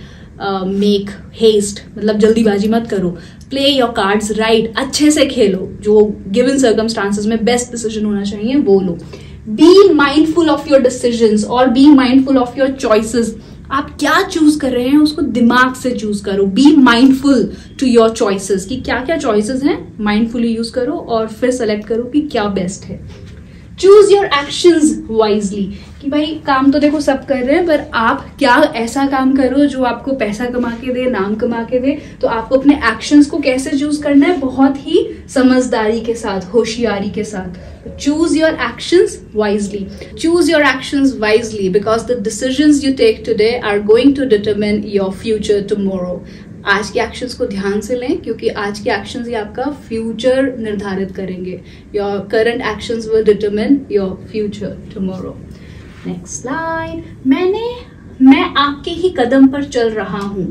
make haste, मतलब जल्दीबाजी मत करो, प्ले योर कार्ड्स राइट, अच्छे से खेलो, जो गिवन सर्कमस्टांसेस में बेस्ट डिसीजन होना चाहिए वो लो। Be mindful of your decisions और be mindful of your choices. आप क्या चूज कर रहे हैं उसको दिमाग से चूज करो। Be mindful to your choices, कि क्या क्या चॉइसेस हैं, माइंडफुली यूज करो और फिर सेलेक्ट करो कि क्या बेस्ट है। चूज योर एक्शंस वाइजली, कि भाई काम तो देखो सब कर रहे हैं, पर आप क्या ऐसा काम करो जो आपको पैसा कमा के दे, नाम कमा के दे। तो आपको अपने एक्शंस को कैसे चूज करना है, बहुत ही समझदारी के साथ, होशियारी के साथ। Choose your actions wisely, choose your actions wisely because the decisions you take today are going to determine your future tomorrow. आज के एक्शंस को ध्यान से लें, क्योंकि आज के एक्शंस ही आपका फ्यूचर निर्धारित करेंगे। Your current actions will determine your future tomorrow. Next slide. मैं आपके ही कदम पर चल रहा हूँ।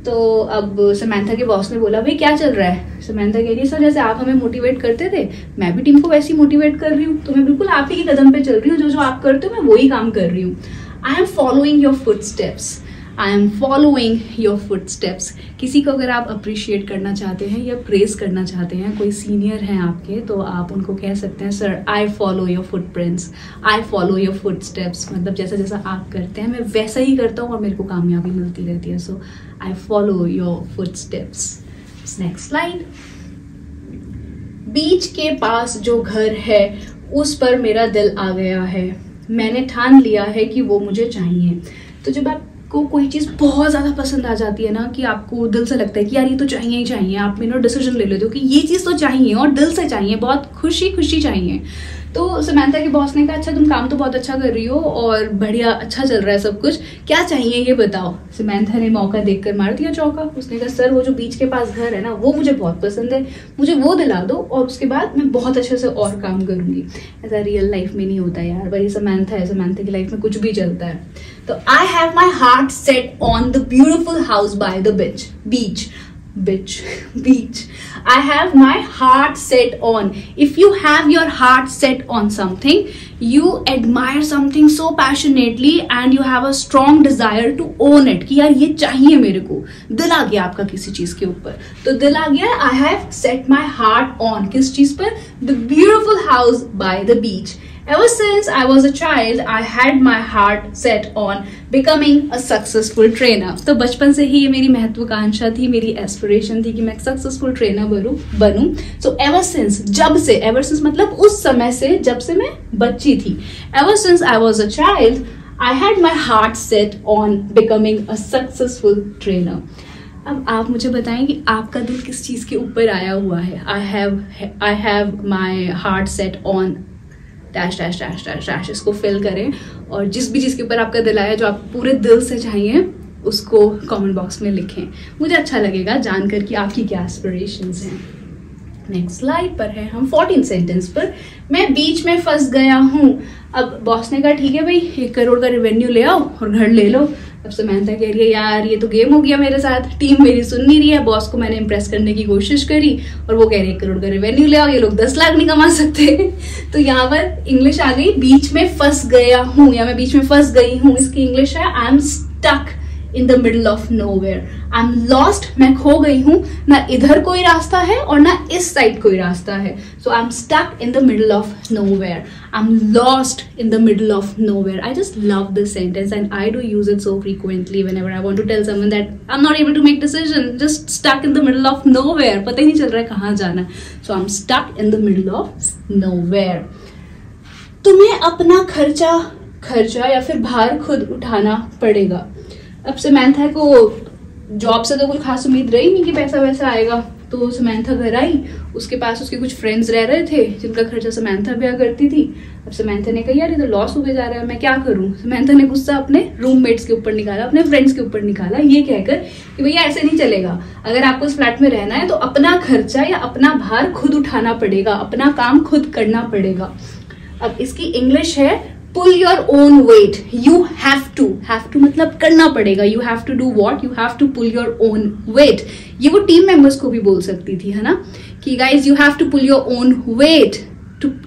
तो अब समंथा के बॉस ने बोला भाई क्या चल रहा है। समंथा कह रही है सर जैसे आप हमें मोटिवेट करते थे, मैं भी टीम को वैसे ही मोटिवेट कर रही हूँ, तो मैं बिल्कुल आप ही के कदम पे चल रही हूँ, जो जो आप करते हो मैं वही काम कर रही हूँ। I am following your footsteps, I am following your footsteps. किसी को अगर आप अप्रिशिएट करना चाहते हैं या प्रेज करना चाहते हैं, कोई सीनियर हैं आपके, तो आप उनको कह सकते हैं sir I follow your footprints, I follow your footsteps. मतलब जैसा जैसा आप करते हैं मैं वैसा ही करता हूँ और मेरे को कामयाबी मिलती रहती है। So I follow your footsteps. Next slide. बीच के पास जो घर है उस पर मेरा दिल आ गया है, मैंने ठान लिया है कि वो मुझे चाहिए। तो जब आपको कोई चीज़ बहुत ज़्यादा पसंद आ जाती है ना, कि आपको दिल से लगता है कि यार ये तो चाहिए ही चाहिए, आप डिसीजन ले लेते हो कि ये चीज़ तो चाहिए और दिल से चाहिए, बहुत खुशी खुशी चाहिए। तो समंथा के बॉस ने कहा अच्छा तुम काम तो बहुत अच्छा कर रही हो और बढ़िया अच्छा चल रहा है सब कुछ, क्या चाहिए ये बताओ। समंथा ने मौका देखकर मार दिया चौका। उसने कहा सर वो जो बीच के पास घर है ना वो मुझे बहुत पसंद है, मुझे वो दिला दो और उसके बाद मैं बहुत अच्छे से और काम करूंगी। ऐसा रियल लाइफ में नहीं होता यार, भाई समंथा है, समंथा की लाइफ में कुछ भी चलता है। तो I have my heart set on the beautiful house by the beach. I have my heart set on. If you have your heart set on something, you admire something so passionately and you have a strong desire to own it, कि यार ये चाहिए मेरे को, दिल आ गया आपका किसी चीज के ऊपर, तो दिल आ गया I have set my heart on किस चीज पर, the beautiful house by the beach. Ever since I was a child, I had my heart set on becoming a successful trainer. तो बचपन से ही ये मेरी महत्वाकांक्षा थी, मेरी एस्पिरेशन थी कि मैं सक्सेसफुल ट्रेनर बनूं। So ever since, जब से, ever since मतलब उस समय से, जब से मैं बच्ची थी, ever since I was a child, I had my heart set on becoming a successful trainer. अब आप मुझे बताएं कि आपका दिल किस चीज के ऊपर आया हुआ है। I have my heart set on dash dash dash dash dash, इसको फिल करें और जिस भी चीज़ के ऊपर आपका दिल आया, जो आप पूरे दिल से चाहिए, उसको कमेंट बॉक्स में लिखें। मुझे अच्छा लगेगा जानकर कि आपकी क्या एस्पिरेशंस हैं। नेक्स्ट स्लाइड पर है हम 14 सेंटेंस पर। मैं बीच में फंस गया हूँ। अब बॉस ने कहा ठीक है भाई 1 करोड़ का रेवेन्यू ले आओ और घर ले लो। अब समंथा कह रही है यार ये तो गेम हो गया मेरे साथ, टीम मेरी सुन नहीं रही है, बॉस को मैंने इम्प्रेस करने की कोशिश करी और वो कह रही है 1 करोड़ का रेवेन्यू ले आओ, ये लोग 10 लाख नहीं कमा सकते। तो यहाँ पर इंग्लिश आ गई बीच में फंस गया हूँ, या मैं बीच में फंस गई हूँ। इसकी इंग्लिश है I am stuck in the middle of nowhere. I'm lost, मैं खो गई हूँ, ना इधर कोई रास्ता है और ना इस साइड कोई रास्ता है। So I'm stuck in the middle of nowhere. I'm lost in the middle of nowhere. I just love this sentence and I do use it so frequently whenever I want to tell someone that I'm not able to make decision, just stuck in the middle of nowhere. पता ही नहीं चल रहा है कहाँ जाना। So I'm stuck in the middle of nowhere. तुम्हें अपना खर्चा या फिर भार खुद उठाना पड़ेगा। अब समंथा को जॉब से तो कोई खास उम्मीद रही नहीं कि पैसा वैसा आएगा, तो समंथा घर आई, उसके पास उसके कुछ फ्रेंड्स रह रहे थे जिनका खर्चा समंथा भी करती थी। अब समंथा ने कहा यार ये तो लॉस होके जा रहा है, मैं क्या करूं। समंथा ने गुस्सा अपने रूममेट्स के ऊपर निकाला, अपने फ्रेंड्स के ऊपर निकाला, ये कहकर कि भैया ऐसे नहीं चलेगा, अगर आपको इस फ्लैट में रहना है तो अपना खर्चा या अपना भार खुद उठाना पड़ेगा, अपना काम खुद करना पड़ेगा। अब इसकी इंग्लिश है pull your own weight. You have to मतलब करना पड़ेगा। You have to do what, you have to pull your own weight. ये वो टीम मेंबर्स को भी बोल सकती थी, है ना, कि guys you have to pull your own weight.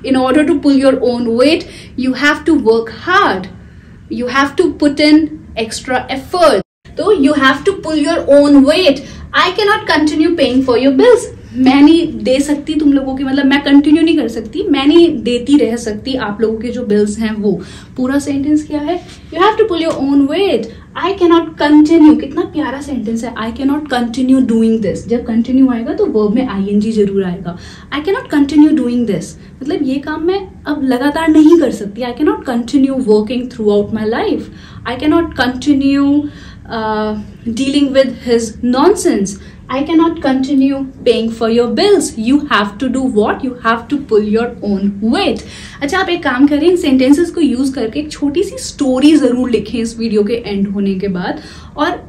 In order to pull your own weight, you have to work hard. You have to put in extra effort. तो you have to pull your own weight. I can not continue paying for your bills. मैं नहीं दे सकती तुम लोगों की, मतलब मैं continue नहीं कर सकती, मैं नहीं देती रह सकती आप लोगों के जो बिल्स हैं वो। पूरा सेंटेंस क्या है? You have to pull your own weight. I can not continue, कितना प्यारा सेंटेंस है। I can not continue doing this, जब कंटिन्यू आएगा तो वर्ब में ING जरूर आएगा। I can not continue doing this, मतलब ये काम मैं अब लगातार नहीं कर सकती। I can not continue working throughout my life. I can not continue dealing with his nonsense. I cannot continue paying for your bills. You have to do what? You have to pull your own weight. अच्छा, आप एक काम करें, इन sentences को use करके एक छोटी सी story जरूर लिखें इस वीडियो के एंड होने के बाद, और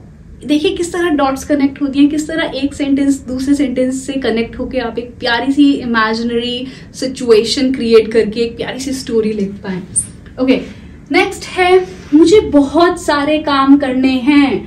देखिए किस तरह डॉट्स कनेक्ट होती हैं, किस तरह एक सेंटेंस दूसरे सेंटेंस से कनेक्ट होकर आप एक प्यारी सी इमेजिनरी सिचुएशन क्रिएट करके एक प्यारी सी स्टोरी लिख पाए। ओके, नेक्स्ट है, मुझे बहुत सारे काम करने हैं।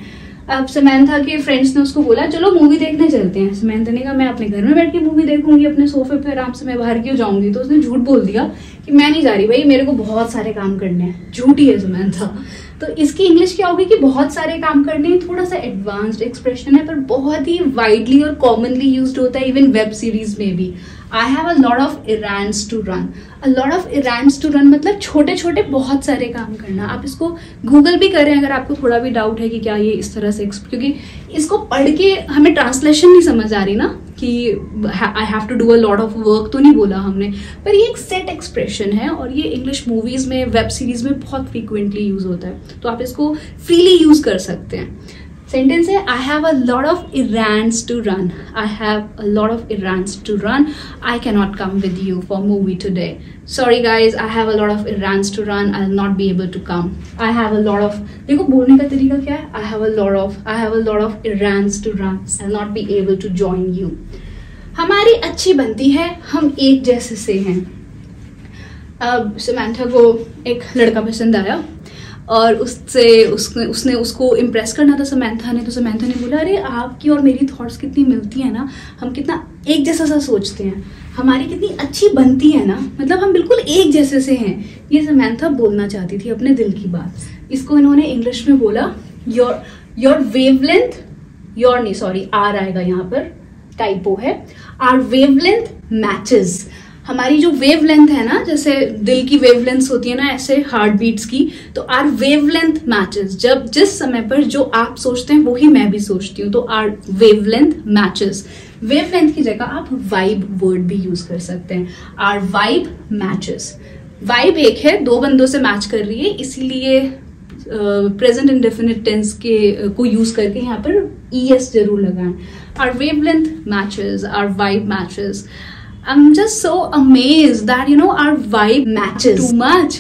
अब समंथा के फ्रेंड्स ने उसको बोला चलो मूवी देखने चलते हैं। समंथा ने कहा मैं अपने घर में बैठ के मूवी देखूंगी, अपने सोफे पे आराम से, मैं बाहर क्यों जाऊंगी। तो उसने झूठ बोल दिया कि मैं नहीं जा रही भाई, मेरे को बहुत सारे काम करने हैं। झूठी है समंथा। तो इसकी इंग्लिश क्या होगी कि बहुत सारे काम करने हैं। थोड़ा सा एडवांस्ड एक्सप्रेशन है पर बहुत ही वाइडली और कॉमनली यूज्ड होता है, इवन वेब सीरीज में भी। I have a lot of errands to run. A lot of errands to run मतलब छोटे छोटे बहुत सारे काम करना। आप इसको गूगल भी करें अगर आपको थोड़ा भी डाउट है कि क्या ये इस तरह से, क्योंकि इसको पढ़ के हमें ट्रांसलेशन नहीं समझ आ रही ना कि I have to do a lot of work, तो नहीं बोला हमने, पर ये एक सेट एक्सप्रेशन है और ये इंग्लिश मूवीज में, वेब सीरीज में बहुत फ्रीक्वेंटली यूज होता है, तो आप इसको फ्रीली यूज कर सकते हैं। सेंटेंस है I have a lot of errands to run. I have a lot of errands to run. I can not come with you for movie today. Sorry guys, I have a lot of errands to run. I will not be able to come. I have a lot of, देखो बोलने का तरीका क्या है, I have a lot of errands to run. I will not be able to join you. हमारी अच्छी बनती है, हम एक जैसे से हैं। अब समंथा को एक लड़का पसंद आया और उसने उसको इम्प्रेस करना था समंथा ने। तो समंथा ने बोला अरे आपकी और मेरी थॉट्स कितनी मिलती है ना, हम कितना एक जैसा सा सोचते हैं, हमारी कितनी अच्छी बनती है ना, मतलब हम बिल्कुल एक जैसे से हैं। ये समंथा बोलना चाहती थी अपने दिल की बात। इसको इन्होंने इंग्लिश में बोला योर वेवलेंथ, योर नहीं सॉरी आर आएगा यहाँ पर, टाइपो है। Our wavelength matches. हमारी जो वेवलेंथ है ना, जैसे दिल की वेवलेंथ होती है ना ऐसे हार्ट बीट्स की, तो आर वेवलेंथ मैचेस। जब जिस समय पर जो आप सोचते हैं वही मैं भी सोचती हूँ, तो आर वेवलेंथ मैचेस। वेवलेंथ की जगह आप वाइब वर्ड भी यूज कर सकते हैं। Are vibe matches. वाइब एक है, दो बंदों से मैच कर रही है, इसीलिए प्रेजेंट इंडेफिनिट टेंस के को यूज करके यहाँ पर ES जरूर लगाएं। Our wavelength matches, our vibe matches. I'm just so amazed that our vibe matches too much.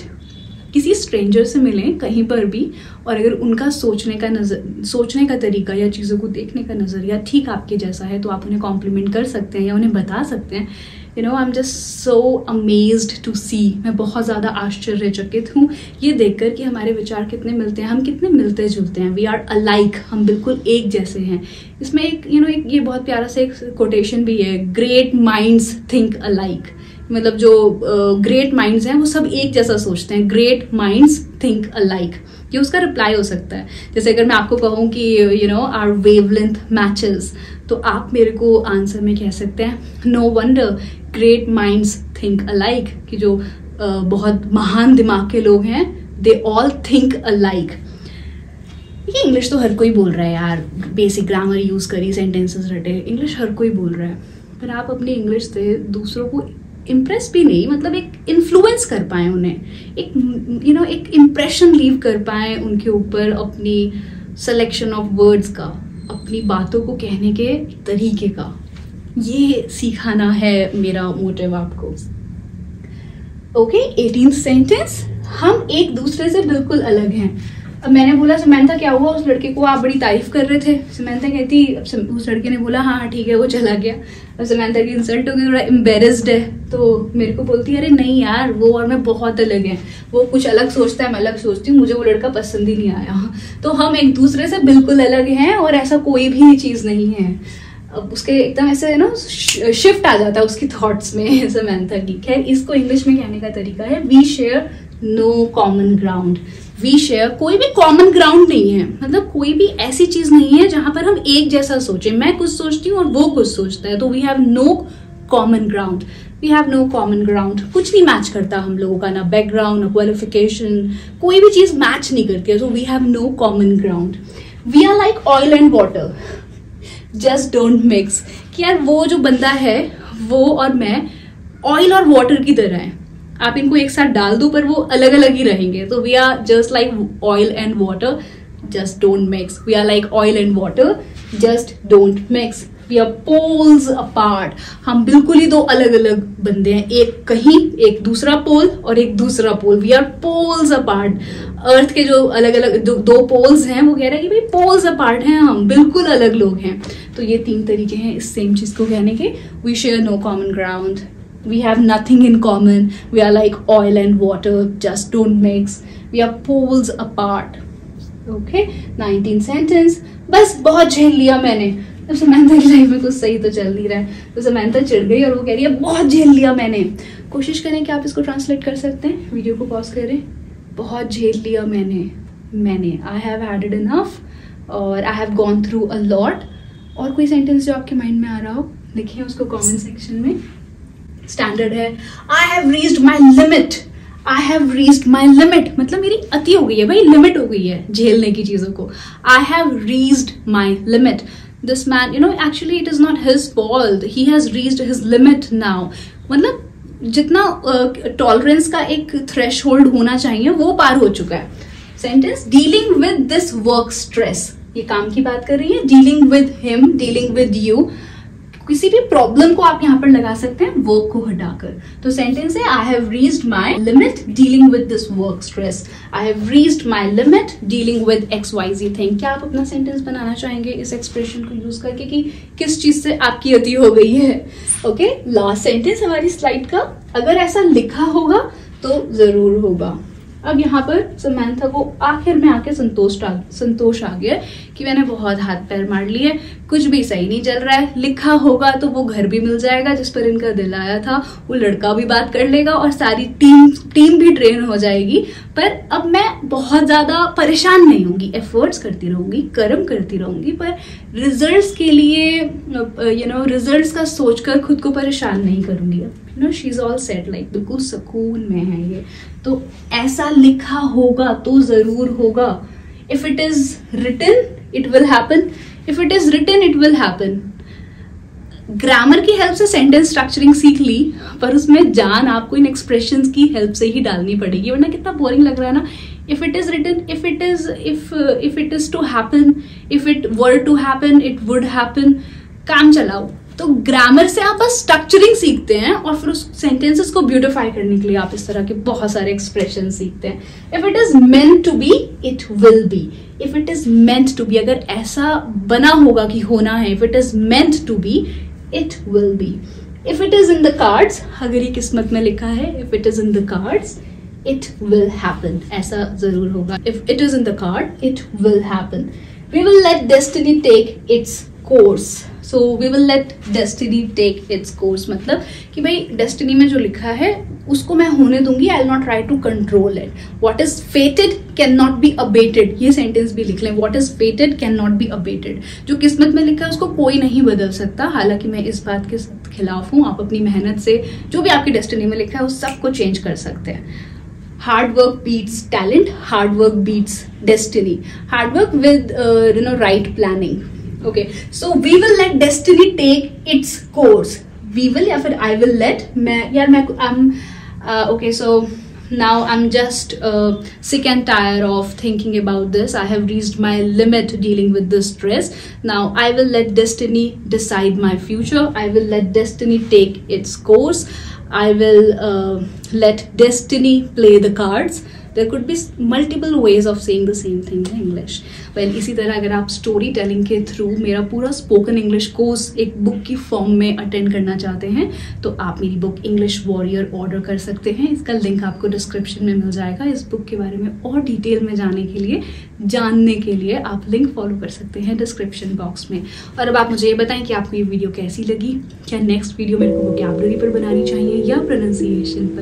किसी स्ट्रेंजर से मिलें कहीं पर भी और अगर उनका सोचने का तरीका या चीज़ों को देखने का नज़रिया ठीक आपके जैसा है तो आप उन्हें कॉम्प्लीमेंट कर सकते हैं या उन्हें बता सकते हैं। I'm just so amazed to see. मैं बहुत ज़्यादा आश्चर्यचकित हूँ ये देखकर कि हमारे विचार कितने मिलते हैं, हम कितने मिलते जुलते हैं। वी आर अलाइक, हम बिल्कुल एक जैसे हैं। इसमें एक एक ये बहुत प्यारा सा एक कोटेशन भी है, ग्रेट माइंड्स थिंक अलाइक। मतलब जो ग्रेट माइंड्स हैं वो सब एक जैसा सोचते हैं। ग्रेट माइंड्स थिंक अलाइक, ये उसका रिप्लाई हो सकता है। जैसे अगर मैं आपको कहूँ कि आवर वेवलेंथ मैचेस, तो आप मेरे को आंसर में कह सकते हैं no wonder great minds think alike, कि जो बहुत महान दिमाग के लोग हैं दे ऑल थिंक अलाइक। ये इंग्लिश तो हर कोई बोल रहा है यार, बेसिक ग्रामर यूज करी, सेंटेंसेस रटे, इंग्लिश हर कोई बोल रहा है, पर आप अपनी इंग्लिश से दूसरों को इम्प्रेस भी नहीं, मतलब एक इन्फ्लुएंस कर पाए उन्हें, एक एक इम्प्रेशन लीव कर पाए उनके ऊपर, अपनी सिलेक्शन ऑफ वर्ड्स का, अपनी बातों को कहने के तरीके का। ये सिखाना है मेरा मोटिव आपको। ओके, 18th सेंटेंस, हम एक दूसरे से बिल्कुल अलग हैं। अब मैंने बोला समंथा क्या हुआ, उस लड़के को आप बड़ी तारीफ कर रहे थे। समंथा कहती, उस लड़के ने बोला हाँ ठीक है, वो चला गया। अब समंथा की इंसल्ट हो गई, थोड़ा एम्बेरस्ड है, तो मेरे को बोलती है अरे नहीं यार वो और मैं बहुत अलग हैं, वो कुछ अलग सोचता है, मैं अलग सोचती हूँ, मुझे वो लड़का पसंद ही नहीं आया। तो हम एक दूसरे से बिल्कुल अलग हैं और ऐसा कोई भी चीज़ नहीं है। अब उसके एकदम ऐसे शिफ्ट आ जाता है उसकी थॉट्स में समंथा की। खैर इसको इंग्लिश में कहने का तरीका है we share no common ground. We share, कोई भी कॉमन ग्राउंड नहीं है, मतलब कोई भी ऐसी चीज नहीं है जहां पर हम एक जैसा सोचें, मैं कुछ सोचती हूँ और वो कुछ सोचता है, तो we have no common ground, we have no common ground. कुछ नहीं मैच करता हम लोगों का, ना बैकग्राउंड, ना क्वालिफिकेशन, कोई भी चीज मैच नहीं करती है, तो we have no common ground. We are like oil and water, just don't mix. कि यार वो जो बंदा है वो और मैं ऑयल और वाटर की तरह है, आप इनको एक साथ डाल दो पर वो अलग अलग ही रहेंगे। तो we are just like oil and water, just don't mix. We are like oil and water, just don't mix. We are poles apart, हम बिल्कुल ही दो अलग अलग बंदे हैं, एक कहीं, एक दूसरा पोल और एक दूसरा pole. We are poles apart. Earth के जो अलग अलग दो पोल्स हैं, वो कह रहे हैं कि भाई पोल्स अपार्ट हैं, हम बिल्कुल अलग लोग हैं। तो ये 3 तरीके हैं इस सेम चीज को कहने के। We share no common ground, we have nothing in common, we are like oil and water, just don't mix, we are poles apart. Okay, 19th sentence। बस बहुत झेल लिया मैंने। अब समंथा की लाइफ में कुछ सही तो चल नहीं रहा है, तो समंथा चिढ़ गई और वो कह रही है बहुत झेल लिया मैंने। कोशिश करें कि आप इसको ट्रांसलेट कर सकते हैं, वीडियो को पॉज करें। बहुत झेल लिया मैंने आई हैव हैड इनफ, और I have gone through a lot. और कोई सेंटेंस जो आपके माइंड में आ रहा हो लिखिए उसको कमेंट सेक्शन में। स्टैंडर्ड है, I have reached my limit, I have reached my limit, मतलब मेरी अति हो गई है भाई, लिमिट हो गई है झेलने की चीजों को। I have reached my limit. This man, you know, actually it is not his fault, he has reached his limit now. मतलब जितना टॉलरेंस का एक थ्रेशहोल्ड होना चाहिए वो पार हो चुका है। Sentence, dealing with this work stress, ये काम की बात कर रही है। Dealing with him, dealing with you, किसी भी प्रॉब्लम को आप यहाँ पर लगा सकते हैं वर्क को हटाकर। तो सेंटेंस है, I have reached my limit dealing with this work stress, I have reached my limit dealing with XYZ thing. क्या आप अपना सेंटेंस बनाना चाहेंगे इस एक्सप्रेशन को यूज करके कि किस चीज से आपकी अति हो गई है? ओके, लास्ट सेंटेंस हमारी स्लाइड का, अगर ऐसा लिखा होगा तो जरूर होगा। अब यहाँ पर समंथा को आखिर में आके संतोष आ गया कि मैंने बहुत हाथ पैर मार लिए, कुछ भी सही नहीं चल रहा है, लिखा होगा तो वो घर भी मिल जाएगा जिस पर इनका दिल आया था, वो लड़का भी बात कर लेगा और सारी टीम भी ट्रेन हो जाएगी। पर अब मैं बहुत ज्यादा परेशान नहीं होंगी, एफर्ट्स करती रहूंगी, कर्म करती रहूंगी, पर रिजल्ट्स के लिए रिजल्ट्स का सोचकर खुद को परेशान नहीं करूंगी। She is all set, like बिल्कुल सुकून में है ये। तो ऐसा लिखा होगा तो जरूर होगा। If it is written it will happen, if it is written it will happen. Grammar की हेल्प से सेंटेंस स्ट्रक्चरिंग सीख ली, पर उसमें जान आपको इन एक्सप्रेशंस की हेल्प से ही डालनी पड़ेगी, वरना कितना बोरिंग लग रहा है ना। If it is written, if it is to happen, if it were to happen, it would happen, काम चलाओ। तो ग्रामर से आप बस स्ट्रक्चरिंग सीखते हैं और फिर उस सेंटेंसेस को ब्यूटिफाई करने के लिए आप इस तरह के बहुत सारे एक्सप्रेशन सीखते हैं। If it is meant to be it will be, if it is meant to be, अगर ऐसा बना होगा कि होना है, if it is meant to be it will be. If it is in the cards, अगर ये किस्मत में लिखा है, if it is in the cards it will happen, ऐसा जरूर होगा। If it is in the card it will happen. We will let destiny take its course, so we will let destiny take its course, मतलब कि भाई destiny में जो लिखा है उसको मैं होने दूंगी, I will not try to control it. What is fated can not be abated, ये सेंटेंस भी लिख लें। What is fated can not be abated, जो किस्मत में लिखा है उसको कोई नहीं बदल सकता। हालांकि मैं इस बात के खिलाफ हूं, आप अपनी मेहनत से जो भी आपकी डेस्टिनी में लिखा है उस सबको चेंज कर सकते हैं। Hard work beats talent, hard work beats destiny. Hard work with right planning. Okay, so we will let destiny take its course. We will या फिर I will let, okay, so now I'm just sick and tired of thinking about this. I have reached my limit dealing with this stress. Now I will let destiny decide my future. I will let destiny take its course. I will let destiny play the cards. There could be multiple ways of saying the same thing in English. Well, इसी तरह अगर आप story telling के through मेरा पूरा spoken English course एक book की form में अटेंड करना चाहते हैं तो आप मेरी बुक इंग्लिश वॉरियर ऑर्डर कर सकते हैं। इसका लिंक आपको डिस्क्रिप्शन में मिल जाएगा। इस बुक के बारे में और डिटेल में जानने के लिए जानने के लिए आप लिंक फॉलो कर सकते हैं डिस्क्रिप्शन बॉक्स में। और अब आप मुझे ये बताएं कि आपको ये वीडियो कैसी लगी। क्या नेक्स्ट वीडियो मेरे को वोकैबुलरी पर बनानी चाहिए या प्रोनाउंसिएशन पर?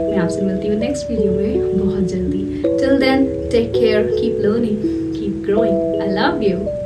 मैं आपसे मिलती हूँ नेक्स्ट वीडियो में बहुत जल्दी। Till then take care, keep learning, keep growing. I love you.